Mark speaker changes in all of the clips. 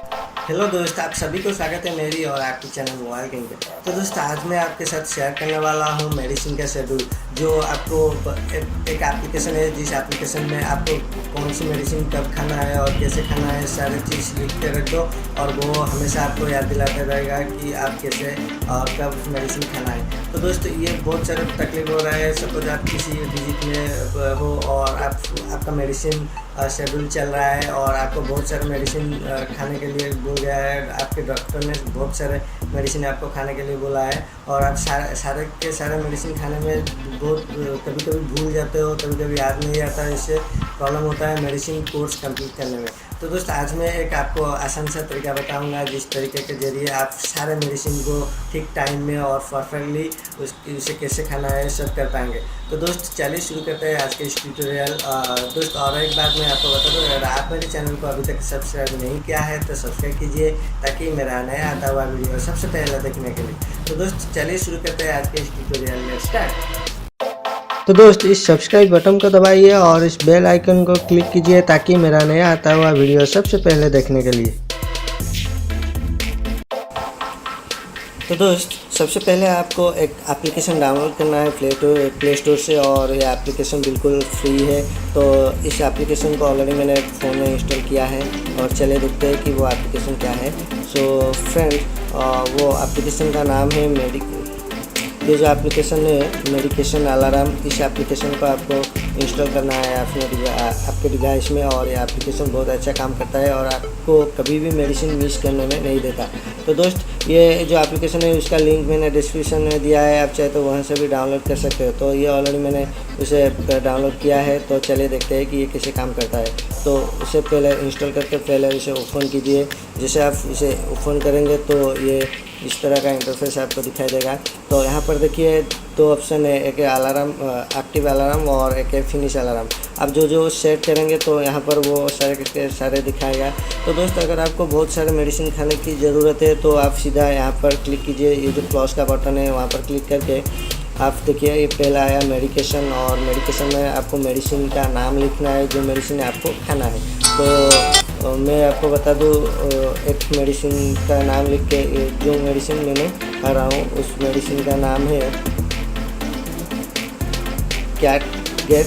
Speaker 1: Hello दोस्त, आप सभी को स्वागत है मेरी और आपके चैनल मोबाइल किंग पे। तो दोस्त, आज मैं आपके साथ शेयर करने वाला हूँ मेडिसिन का शेड्यूल, जो आपको एक एप्लीकेशन है, जिस एप्लीकेशन में आपको कौन सी मेडिसिन कब खाना है और कैसे खाना है सारी चीज़ लिख के रख दो, और वो हमेशा आपको याद दिलाता रहेगा कि आप कैसे और कब मेडिसिन खाना है। तो दोस्त, ये बहुत सारा तकलीफ हो रहा है। सपोज आप किसी विजिट में हो और आपका मेडिसिन शेड्यूल चल रहा है और आपको बहुत सारे मेडिसिन खाने के लिए बोल गया है, आपके डॉक्टर ने बहुत सारे मेडिसिन आपको खाने के लिए बोला है, और आप सारे के सारे मेडिसिन खाने में बहुत कभी कभी भूल जाते हो, कभी कभी याद नहीं आता है। इससे प्रॉब्लम होता है मेडिसिन कोर्स कंप्लीट करने में। तो दोस्त, आज मैं एक आपको आसान सा तरीका बताऊंगा, जिस तरीके के जरिए आप सारे मेडिसिन को ठीक टाइम में और परफेक्टली उसे कैसे खाना है सब कर पाएंगे। तो दोस्त, चलिए शुरू करते हैं आज के इस ट्यूटोरियल। दोस्त, और एक बात मैं आपको बता दूं, अगर आप मेरे चैनल को अभी तक सब्सक्राइब नहीं किया है तो सब्सक्राइब कीजिए, ताकि मेरा नया आता हुआ वीडियो सबसे पहले देखने के लिए। तो दोस्त, चलिए शुरू करते हैं आज के इस ट्यूटोरियल में स्टार्ट। तो दोस्त, इस सब्सक्राइब बटन को दबाइए और इस बेल आइकन को क्लिक कीजिए, ताकि मेरा नया आता हुआ वीडियो सबसे पहले देखने के लिए। तो दोस्त, सबसे पहले आपको एक एप्लीकेशन डाउनलोड करना है प्ले स्टोर से, और ये एप्लीकेशन बिल्कुल फ्री है। तो इस एप्लीकेशन को ऑलरेडी मैंने फ़ोन में इंस्टॉल किया है, और चले देखते हैं कि वो एप्लीकेशन क्या है। सो फ्रेंड, वो एप्लीकेशन का नाम है ये जो एप्लीकेशन है मेडिकेशन अलार्म। इस एप्लीकेशन को आपको इंस्टॉल करना है आपके डिवाइस में, और ये एप्लीकेशन बहुत अच्छा काम करता है और आपको कभी भी मेडिसिन मिस करने में नहीं देता। तो दोस्त, ये जो एप्लीकेशन है उसका लिंक मैंने डिस्क्रिप्शन में दिया है, आप चाहे तो वहाँ से भी डाउनलोड कर सकते हो। तो ये ऑलरेडी मैंने उसे डाउनलोड किया है, तो चलिए देखते हैं कि ये कैसे काम करता है। तो उसे पहले इंस्टॉल करके पहले इसे ओपन कीजिए। जैसे आप इसे ओपन करेंगे तो ये इस तरह का इंटरफेस आपको दिखाई देगा। तो यहाँ पर देखिए दो ऑप्शन है, एक अलार्म एक्टिव अलार्म और एक फिनिश अलार्म। आप जो सेट करेंगे तो यहाँ पर वो सारे के सारे दिखाएगा। तो दोस्त, अगर आपको बहुत सारे मेडिसिन खाने की ज़रूरत है तो आप सीधा यहाँ पर क्लिक कीजिए, ये जो प्लस का बटन है वहाँ पर क्लिक करके आप देखिए ये पहला आया मेडिकेशन, और मेडिकेशन में आपको मेडिसिन का नाम लिखना है, जो मेडिसिन आपको खाना है। तो मैं आपको बता दूँ, एक मेडिसिन का नाम लिख के, जो मेडिसिन मैंने खा रहा हूँ उस मेडिसिन का नाम है कैट गेट।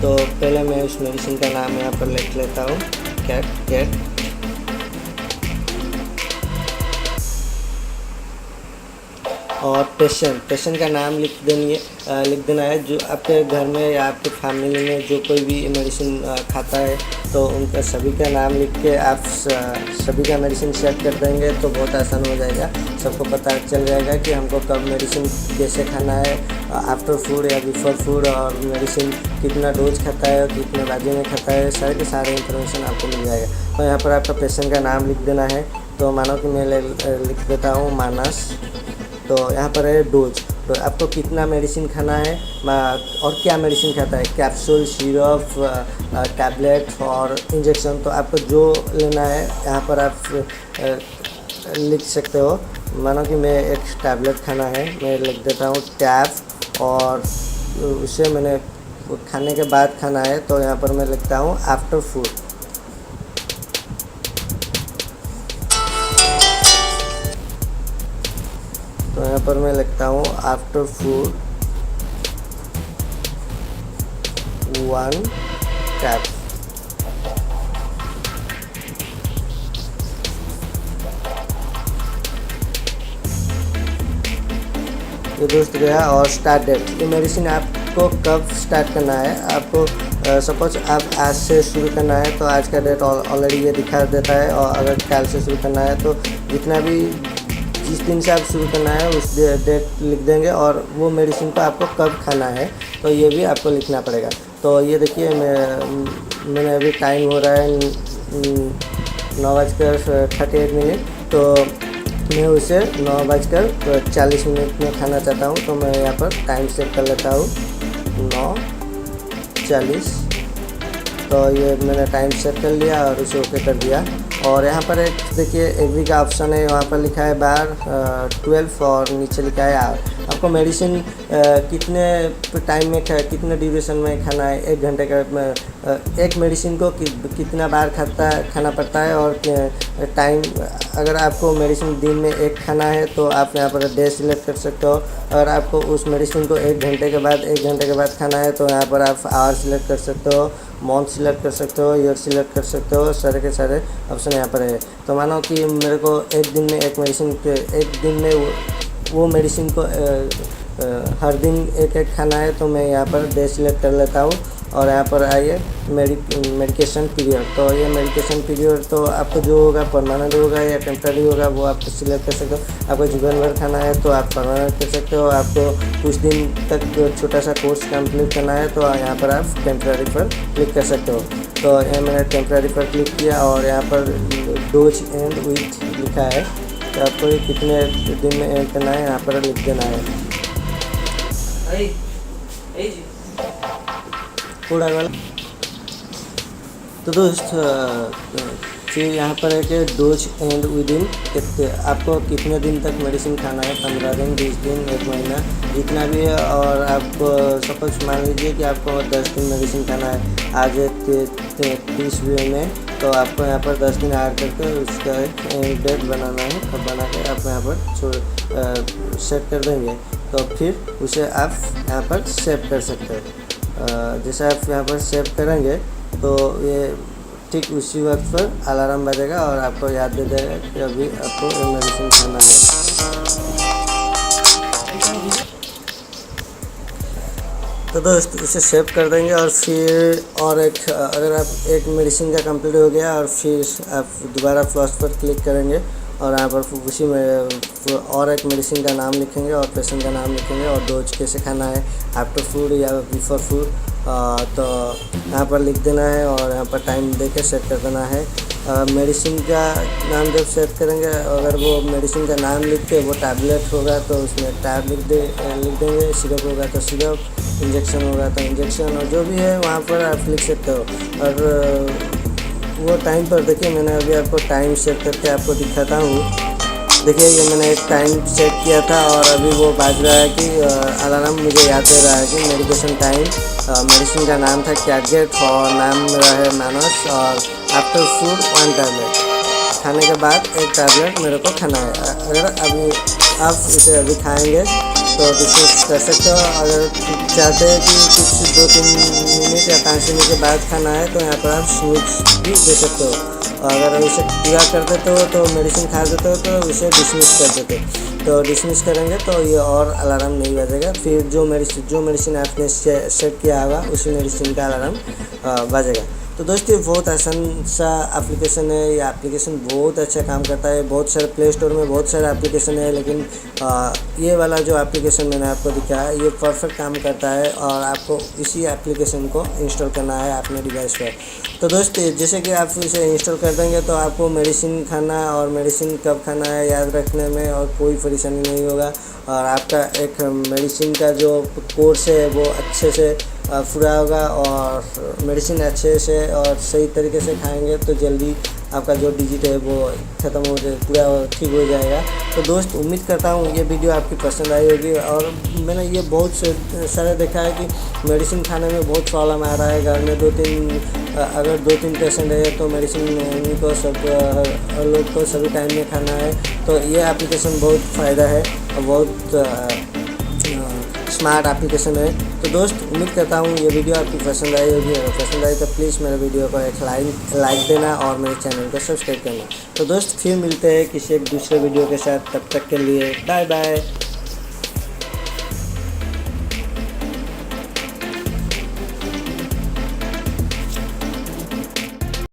Speaker 1: तो पहले मैं उस मेडिसिन का नाम यहाँ पर लिख लेता हूँ, कैट गेट। और पेशेंट का नाम लिख देना है। जो आपके घर में या आपके फैमिली में जो कोई भी मेडिसिन खाता है तो उनका सभी का नाम लिख के आप सभी का मेडिसिन सेट कर देंगे तो बहुत आसान हो जाएगा। सबको पता चल जाएगा कि हमको कब मेडिसिन कैसे खाना है, आफ्टर फूड या बिफोर फूड, और मेडिसिन कितना डोज खाता है और कितने बाजी में खाता है, सारे के सारे इन्फॉर्मेशन आपको मिल जाएगा। तो यहाँ पर आपका पेशेंट का नाम लिख देना है। तो मानो कि मैं लिख देता हूँ मानस। तो यहाँ पर है डोज, तो आपको कितना मेडिसिन खाना है और क्या मेडिसिन खाता है, कैप्सूल, सिरप, टैबलेट और इंजेक्शन। तो आपको जो लेना है यहाँ पर आप लिख सकते हो। मानो कि मैं एक टैबलेट खाना है, मैं लिख देता हूँ टैब, और उसे मैंने खाने के बाद खाना है, तो यहाँ पर मैं लिखता हूँ आफ्टर फूड। तो यहाँ पर मैं लिखता हूँ आफ्टर फूड 1 टैब। ये दोस्त गया। और स्टार्ट डेट, ये मेडिसिन आपको कब स्टार्ट करना है। आपको सपोज आप आज से शुरू करना है तो आज का डेट ऑलरेडी ये दिखा देता है, और अगर कल से शुरू करना है तो जितना भी जिस दिन से आप शुरू करना है उस डेट लिख देंगे, और वो मेडिसिन को आपको कब खाना है तो ये भी आपको लिखना पड़ेगा। तो ये देखिए मैंने अभी टाइम हो रहा है 9:38, तो मैं उसे 9:40 में खाना चाहता हूँ। तो मैं यहाँ पर टाइम सेट कर लेता हूँ 9:40। तो ये मैंने टाइम सेट कर लिया और उसे ओके कर दिया। और यहाँ पर एक देखिए एग्री का ऑप्शन है, वहाँ पर लिखा है बार 12 और नीचे लिखा है आवर। आपको मेडिसिन कितने टाइम में कितने ड्यूरेशन में खाना है, 1 घंटे का एक मेडिसिन को कितना बार खाना पड़ता है और टाइम। अगर आपको मेडिसिन दिन में एक खाना है तो आप यहाँ पर डे सिलेक्ट कर सकते हो। अगर आपको उस मेडिसिन को 1 घंटे के बाद खाना है तो यहाँ पर आप आवर सिलेक्ट कर सकते हो, मंथ सिलेक्ट कर सकते हो, ईयर सिलेक्ट कर सकते हो। सारे के सारे ऑप्शन यहाँ पर है। तो मानो कि मेरे को एक दिन में वो मेडिसिन को हर दिन एक खाना है तो मैं यहाँ पर डे सिलेक्ट कर लेता हूँ। और यहाँ पर आइए मेडिकेशन पीरियड। तो ये मेडिकेशन पीरियड तो आपको जो होगा परमानेंट होगा या टेम्प्रेरी होगा वो आप सिलेक्ट कर सकते हो। आपको जीवन भर खाना है तो आप परमानेंट कर सकते हो। आपको कुछ दिन तक छोटा सा कोर्स कंप्लीट करना है तो यहाँ पर आप टेम्प्रेरी पर क्लिक कर सकते हो। तो यहाँ मैंने टेम्प्रेरी पर क्लिक किया और यहाँ पर डोज एंड वीक लिखा है तो आपको ये कितने दिन में एंड करना है यहाँ पर लिख देना है। पूरा वाला। तो दोस्त फिर यहाँ पर है कि डोज एंड विदिन आपको कितने दिन तक मेडिसिन खाना है, 15 दिन, 20 दिन, 1 महीना, जितना भी है। और आपको सपोज मान लीजिए कि आपको 10 दिन मेडिसिन खाना है, आज 30 में, तो आपको यहाँ पर 10 दिन ऐड करके उसका एक डेट बनाना है और बना के आप यहाँ पर सेट कर देंगे। तो फिर उसे आप यहाँ पर सेव कर सकते हो। जैसे आप यहाँ पर सेव करेंगे तो ये ठीक उसी वक्त पर अलार्म बजेगा और आपको याद दे देगा कि अभी आपको ये मेडिसिन खाना है। तो दोस्त इसे सेव कर देंगे और फिर और अगर आप एक मेडिसिन का कंप्लीट हो गया और फिर आप दोबारा फ्लॉस पर क्लिक करेंगे और यहाँ पर उसी में और एक मेडिसिन का नाम लिखेंगे और पेशेंट का नाम लिखेंगे और डोज कैसे खाना है, आफ्टर फूड या बिफोर फूड, तो यहाँ पर लिख देना है और यहाँ पर टाइम देके सेट कर देना है। मेडिसिन का नाम जब सेट करेंगे, अगर वो मेडिसिन का नाम लिख के वो टैबलेट होगा तो उसमें टैब लिख देंगे, सिरप होगा तो सिरप, इंजेक्शन होगा तो इंजेक्शन, और जो भी है वहाँ पर आप लिख सकते हो। और वो टाइम पर देखिए मैंने अभी आपको टाइम सेट करके आपको दिखाता हूँ। देखिए ये मैंने एक टाइम सेट किया था और अभी वो बाज रहा है कि अलार्म मुझे याद दे रहा है कि मेडिकेशन टाइम, मेडिसिन का नाम था कैटगेट और नाम मेरा है मानस, और आफ्टर फूड 1 टैबलेट, खाने के बाद 1 टैबलेट मेरे को खाना है। अगर अभी आप इसे अभी खाएंगे तो डिस्मिस कर सकते हो। अगर चाहते हैं कि कुछ 2-3 मिनट या 5 मिनट के बाद खाना है तो यहाँ पर आप स्नूज भी दे सकते हो। अगर इसे पूरा कर देते हो तो मेडिसिन खा देते हो तो इसे डिसमिस कर देते हो। तो डिसमिस करेंगे तो ये और अलार्म नहीं बजेगा। फिर जो मेडिसिन आपने सेट किया होगा उसी मेडिसिन का अलार्म बजेगा। तो दोस्तों बहुत आसान सा एप्लीकेशन है। ये एप्लीकेशन बहुत अच्छा काम करता है। बहुत सारे प्ले स्टोर में बहुत सारे एप्लीकेशन है, लेकिन ये वाला जो एप्लीकेशन मैंने आपको दिखाया है ये परफेक्ट काम करता है और आपको इसी एप्लीकेशन को इंस्टॉल करना है अपने डिवाइस पर। तो दोस्तों जैसे कि आप इसे इंस्टॉल कर देंगे तो आपको मेडिसिन खाना और मेडिसिन कब खाना है याद रखने में और कोई परेशानी नहीं होगा। और आपका एक मेडिसिन का जो कोर्स है वो अच्छे से पूरा होगा और मेडिसिन अच्छे से और सही तरीके से खाएंगे तो जल्दी आपका जो डिजीट है वो ख़त्म हो जाए, पूरा ठीक हो जाएगा। तो दोस्त उम्मीद करता हूँ ये वीडियो आपकी पसंद आई होगी। और मैंने ये बहुत सारे देखा है कि मेडिसिन खाने में बहुत प्रॉब्लम आ रहा है। घर में अगर 2-3 पेशेंट है तो मेडिसिन उनको सब लोग को सभी टाइम में खाना है। तो ये एप्लीकेशन बहुत फ़ायदा है और बहुत स्मार्ट एप्लीकेशन है। तो दोस्त उम्मीद करता हूँ ये वीडियो आपकी पसंद आई होगी। अगर पसंद आई तो प्लीज़ मेरे वीडियो को एक लाइक देना और मेरे चैनल को सब्सक्राइब करना। तो दोस्त फिर मिलते हैं किसी एक दूसरे वीडियो के साथ, तब तक के लिए बाय बाय।